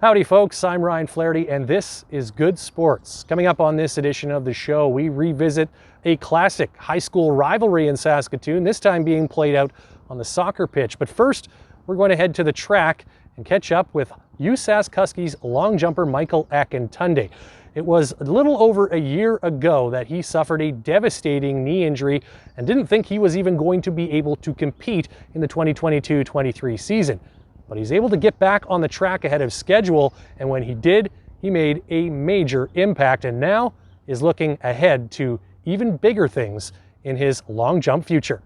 Howdy folks, I'm Ryan Flaherty and this is Good Sports. Coming up on this edition of the show, we revisit a classic high school rivalry in Saskatoon, this time being played out on the soccer pitch. But first, we're going to head to the track and catch up with USask Huskies long jumper Michael Akintunde. It was a little over a year ago that he suffered a devastating knee injury and didn't think he was even going to be able to compete in the 2022-23 season. But he's able to get back on the track ahead of schedule, and when he did, he made a major impact and now is looking ahead to even bigger things in his long jump future.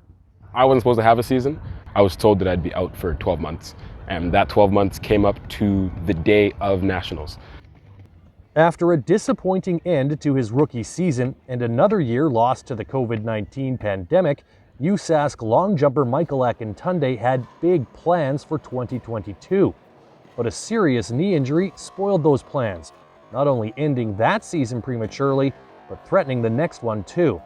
I wasn't supposed to have a season. I was told that I'd be out for 12 months, and that 12 months came up to the day of Nationals. After a disappointing end to his rookie season and another year lost to the COVID-19 pandemic, USask long jumper Michael Akintunde had big plans for 2022. But a serious knee injury spoiled those plans, not only ending that season prematurely, but threatening the next one too.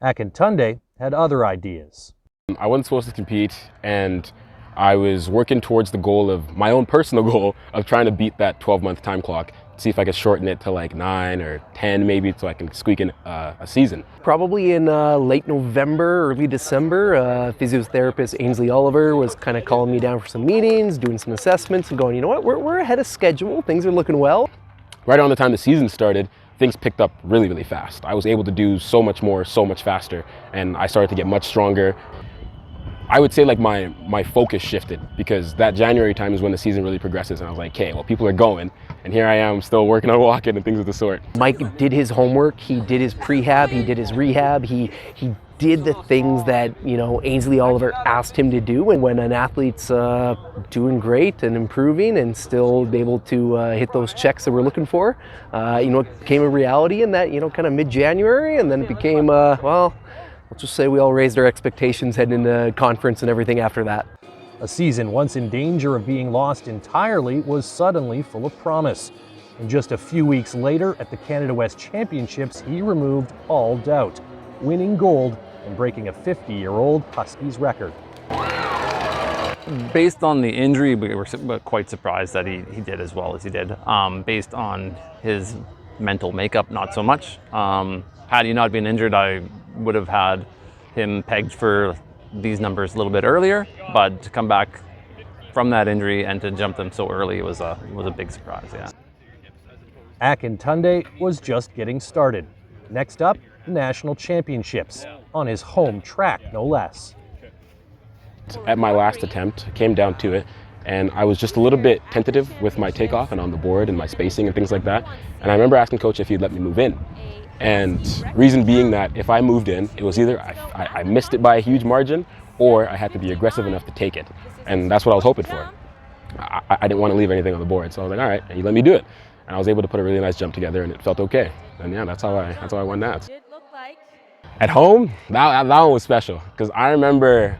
Akintunde had other ideas. I wasn't supposed to compete, and I was working towards the goal of my own personal goal of trying to beat that 12-month time clock, see if I could shorten it to like 9 or 10 maybe, so I can squeak in a season. Probably in late November, early December, physiotherapist Ainsley Oliver was kind of calling me down for some meetings, doing some assessments and going, you know what, we're ahead of schedule, things are looking well. Right around the time the season started, things picked up really, really fast. I was able to do so much more, so much faster, and I started to get much stronger. I would say like my focus shifted, because that January time is when the season really progresses, and I was like, okay, well, people are going, and here I am still working on walking and things of the sort. Mike did his homework, he did his prehab, he did his rehab, he did the things that, you know, Ainsley Oliver asked him to do. And when an athlete's doing great and improving and still able to hit those checks that we're looking for, you know, it became a reality in that, you know, kind of mid-January, and then it became, well, let's just say we all raised our expectations heading into conference and everything after that. A season once in danger of being lost entirely was suddenly full of promise. And just a few weeks later at the Canada West Championships, he removed all doubt, winning gold and breaking a 50-year-old Huskies record. Based on the injury, we were quite surprised that he did as well as he did. Based on his mental makeup, not so much. Had he not been injured, I would have had him pegged for these numbers a little bit earlier, but to come back from that injury and to jump them so early was a big surprise, yeah. Akintunde was just getting started. Next up, the National Championships, on his home track, no less. At my last attempt, it came down to it, and I was just a little bit tentative with my takeoff and on the board and my spacing and things like that. And I remember asking coach if he'd let me move in. And reason being that if I moved in, it was either I missed it by a huge margin, or I had to be aggressive enough to take it. And that's what I was hoping for. I didn't want to leave anything on the board, so I was like, all right, and he let me do it. And I was able to put a really nice jump together, and it felt okay. And yeah, that's how I won that. At home, that one was special, because I remember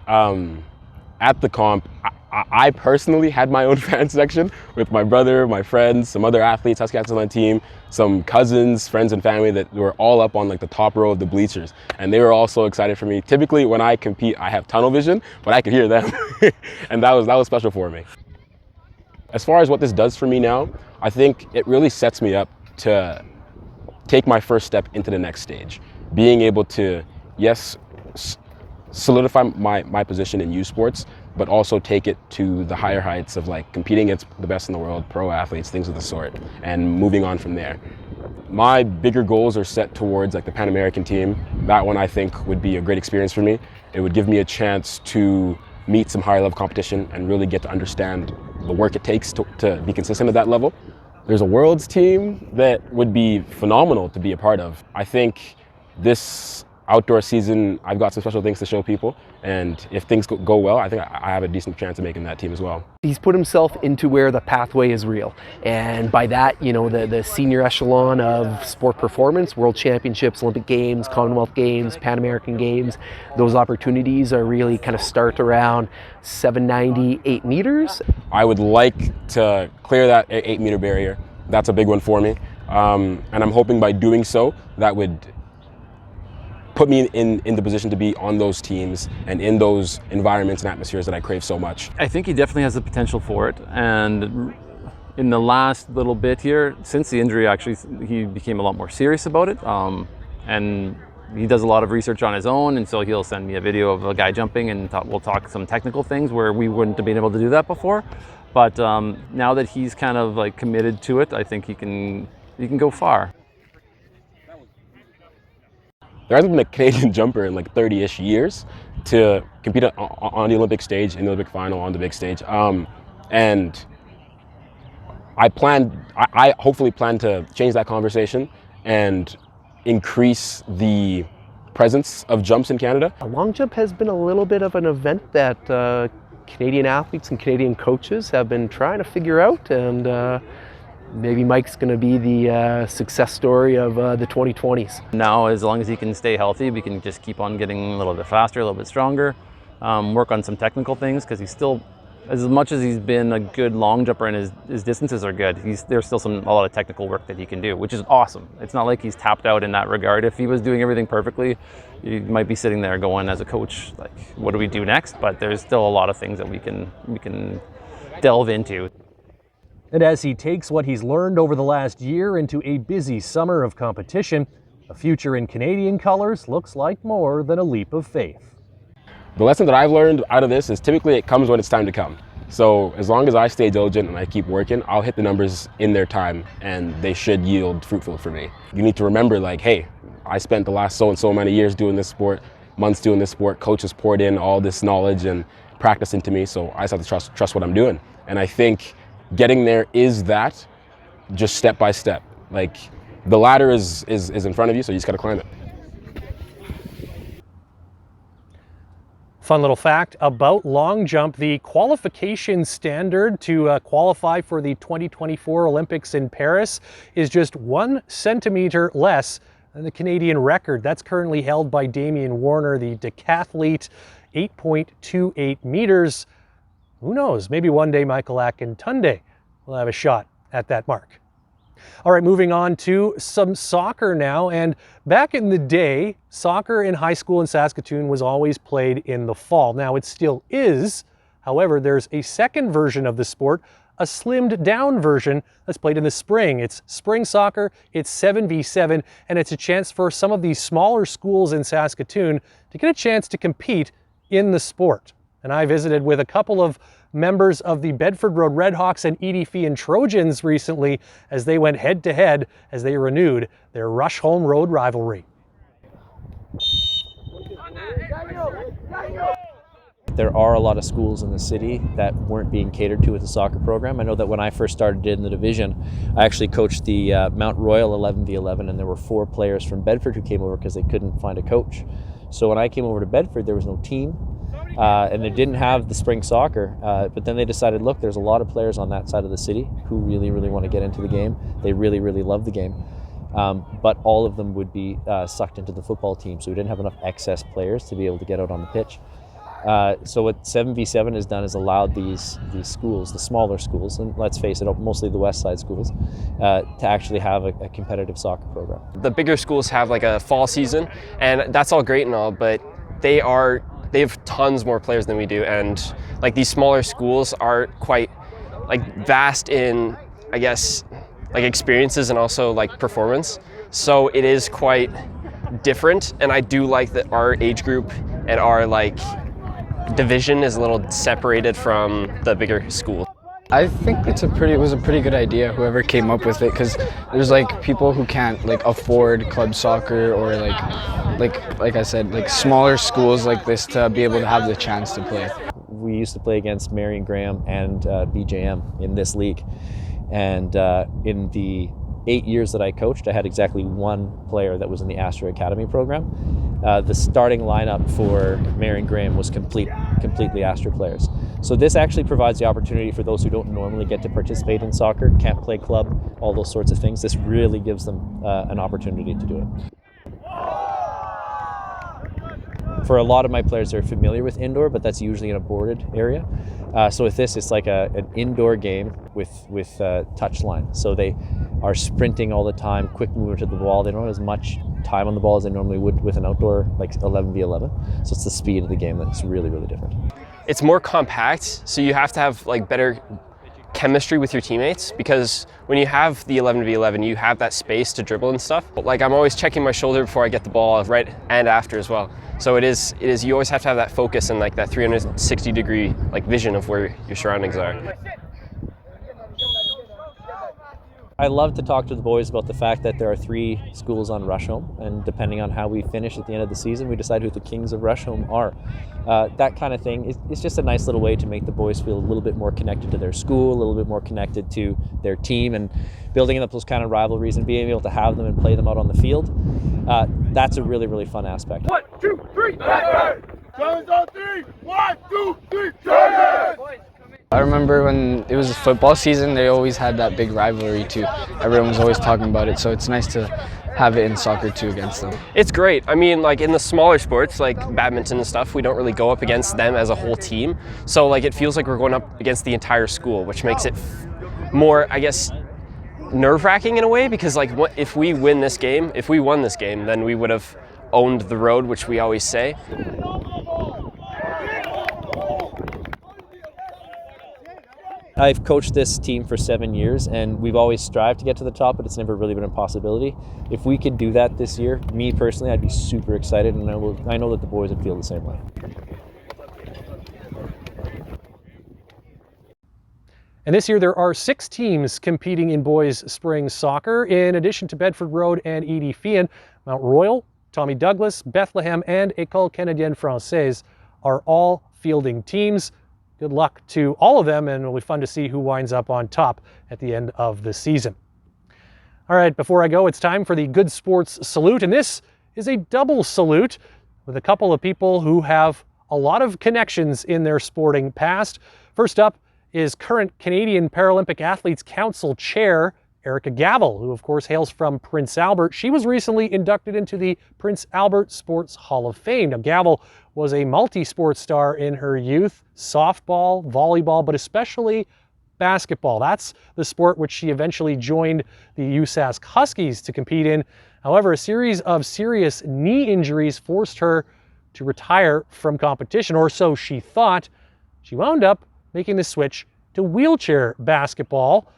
at the comp, I personally had my own fan section with my brother, my friends, some other athletes, Husky athletes on my team, some cousins, friends and family that were all up on like the top row of the bleachers. And they were all so excited for me. Typically when I compete, I have tunnel vision, but I could hear them. And that was special for me. As far as what this does for me now, I think it really sets me up to take my first step into the next stage. Being able to, yes, solidify my position in youth sports, but also take it to the higher heights of like competing against the best in the world, pro athletes, things of the sort, and moving on from there. My bigger goals are set towards like the Pan American team. That one I think would be a great experience for me. It would give me a chance to meet some higher level competition and really get to understand the work it takes to be consistent at that level. There's a world's team that would be phenomenal to be a part of. I think this outdoor season, I've got some special things to show people, and if things go well, I think I have a decent chance of making that team as well. He's put himself into where the pathway is real, and by that, you know, the senior echelon of sport performance, World Championships, Olympic Games, Commonwealth Games, Pan American Games, those opportunities are really kind of start around 790, 8 meters. I would like to clear that 8-meter barrier. That's a big one for me, and I'm hoping by doing so, that would put me in the position to be on those teams and in those environments and atmospheres that I crave so much. I think he definitely has the potential for it, and in the last little bit here, since the injury, actually, he became a lot more serious about it. And he does a lot of research on his own, and so he'll send me a video of a guy jumping, and we'll talk some technical things where we wouldn't have been able to do that before. But now that he's kind of like committed to it, I think he can go far. There hasn't been a Canadian jumper in like 30-ish years to compete on the Olympic stage, in the Olympic final, on the big stage. And I hopefully plan to change that conversation and increase the presence of jumps in Canada. Long jump has been a little bit of an event that Canadian athletes and Canadian coaches have been trying to figure out, and maybe Mike's going to be the success story of the 2020s. Now, as long as he can stay healthy, we can just keep on getting a little bit faster, a little bit stronger, work on some technical things, because he's still, as much as he's been a good long jumper and his distances are good, there's still a lot of technical work that he can do, which is awesome. It's not like he's tapped out in that regard. If he was doing everything perfectly, you might be sitting there going as a coach, like, what do we do next? But there's still a lot of things that we can delve into. And as he takes what he's learned over the last year into a busy summer of competition, a future in Canadian colors looks like more than a leap of faith. The lesson that I've learned out of this is typically it comes when it's time to come. So as long as I stay diligent and I keep working, I'll hit the numbers in their time, and they should yield fruitful for me. You need to remember, like, hey, I spent the last so and so many years doing this sport, months doing this sport, coaches poured in all this knowledge and practice into me, so I just have to trust what I'm doing. And I think getting there is that, just step by step. Like, the ladder is in front of you, so you just gotta climb it. Fun little fact about long jump: the qualification standard to qualify for the 2024 Olympics in Paris is just 1 centimeter less than the Canadian record. That's currently held by Damian Warner, the decathlete, 8.28 meters. Who knows, maybe one day Michael Akintunde will have a shot at that mark. All right, moving on to some soccer now. And back in the day, soccer in high school in Saskatoon was always played in the fall. Now it still is. However, there's a second version of the sport, a slimmed down version that's played in the spring. It's spring soccer, it's 7v7, and it's a chance for some of these smaller schools in Saskatoon to get a chance to compete in the sport. And I visited with a couple of members of the Bedford Road Redhawks and Feehan Trojans recently as they went head to head as they renewed their Rusholme Road rivalry. There are a lot of schools in the city that weren't being catered to with the soccer program. I know that when I first started in the division, I actually coached the Mount Royal 11v11, and there were 4 players from Bedford who came over because they couldn't find a coach. So when I came over to Bedford, there was no team. And they didn't have the spring soccer, but then they decided, look, there's a lot of players on that side of the city who really, really want to get into the game. They really, really love the game. But all of them would be sucked into the football team, so we didn't have enough excess players to be able to get out on the pitch. So what 7v7 has done is allowed these schools, the smaller schools, and let's face it, mostly the west side schools, to actually have a competitive soccer program. The bigger schools have like a fall season, and that's all great and all, but they have tons more players than we do, and like these smaller schools are quite like vast in, I guess, like experiences and also like performance. So it is quite different, and I do like that our age group and our like division is a little separated from the bigger school. I think it was a pretty good idea, whoever came up with it, because there's like people who can't like afford club soccer, or like I said, like smaller schools like this to be able to have the chance to play. We used to play against Marion Graham and BJM in this league, and in the 8 years that I coached, I had exactly 1 player that was in the Astra Academy program. The starting lineup for Marion Graham was completely Astra players. So this actually provides the opportunity for those who don't normally get to participate in soccer, can't play club, all those sorts of things. This really gives them an opportunity to do it. For a lot of my players, they're familiar with indoor, but that's usually in a boarded area. So with this, it's like an indoor game with touch line. So they are sprinting all the time, quick movement to the ball. They don't have as much time on the ball as they normally would with an outdoor like 11v11. So it's the speed of the game that's really, really different. It's more compact, so you have to have like better chemistry with your teammates, because when you have the 11v11, you have that space to dribble and stuff. But like, I'm always checking my shoulder before I get the ball, right and after as well. So it is you always have to have that focus and like that 360-degree like vision of where your surroundings are. I love to talk to the boys about the fact that there are 3 schools on Rusholme, and depending on how we finish at the end of the season, we decide who the Kings of Rusholme are. That kind of thing is just a nice little way to make the boys feel a little bit more connected to their school, a little bit more connected to their team, and building up those kind of rivalries and being able to have them and play them out on the field. That's a really, really fun aspect. 1, 2, 3, Bedford! Jones on 3! 1, 2, 3, Trojans! I remember when it was football season, they always had that big rivalry too. Everyone was always talking about it, so it's nice to have it in soccer too against them. It's great. I mean, like in the smaller sports like badminton and stuff, we don't really go up against them as a whole team. So like it feels like we're going up against the entire school, which makes it more, I guess, nerve-wracking in a way, because like if we won this game, then we would have owned the road, which we always say. I've coached this team for 7 years, and we've always strived to get to the top, but it's never really been a possibility. If we could do that this year, me personally, I'd be super excited, and I know that the boys would feel the same way. And this year there are 6 teams competing in boys spring soccer. In addition to Bedford Road and ED Feehan, Mount Royal, Tommy Douglas, Bethlehem, and École Canadienne Française are all fielding teams. Good luck to all of them, and it'll be fun to see who winds up on top at the end of the season. All right, before I go, it's time for the Good Sports Salute, and this is a double salute with a couple of people who have a lot of connections in their sporting past. First up is current Canadian Paralympic Athletes Council Chair Erica Gavel, who of course hails from Prince Albert. She was recently inducted into the Prince Albert Sports Hall of Fame. Now, Gavel was a multi-sport star in her youth, softball, volleyball, but especially basketball. That's the sport which she eventually joined the USask Huskies to compete in. However, a series of serious knee injuries forced her to retire from competition, or so she thought. She wound up making the switch to wheelchair basketball,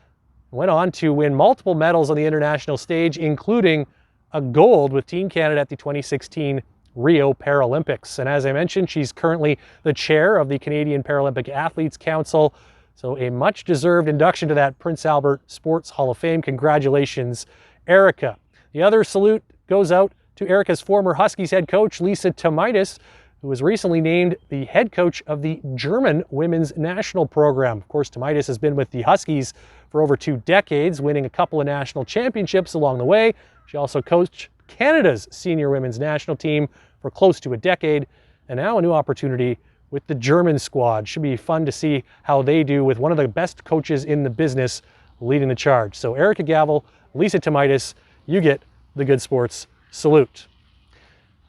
went on to win multiple medals on the international stage, including a gold with Team Canada at the 2016 Rio Paralympics. And as I mentioned, she's currently the chair of the Canadian Paralympic Athletes Council, so a much-deserved induction to that Prince Albert Sports Hall of Fame. Congratulations, Erica. The other salute goes out to Erica's former Huskies head coach, Lisa Tomaitis, who was recently named the head coach of the German women's national program. Of course, Tomaitis has been with the Huskies for over 2 decades, winning a couple of national championships along the way. She also coached Canada's senior women's national team for close to a decade, and now a new opportunity with the German squad. Should be fun to see how they do with one of the best coaches in the business leading the charge. So Erica Gavel, Lisa Tomaitis, you get the Good Sports Salute.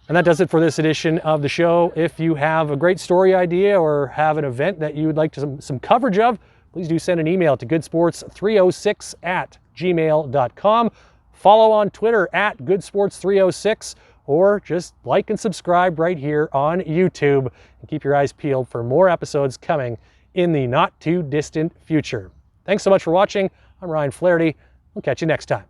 And that does it for this edition of the show. If you have a great story idea or have an event that you would like some coverage of, please do send an email to goodsports306@gmail.com. Follow on Twitter @goodsports306, or just like and subscribe right here on YouTube. And keep your eyes peeled for more episodes coming in the not too distant future. Thanks so much for watching. I'm Ryan Flaherty. We'll catch you next time.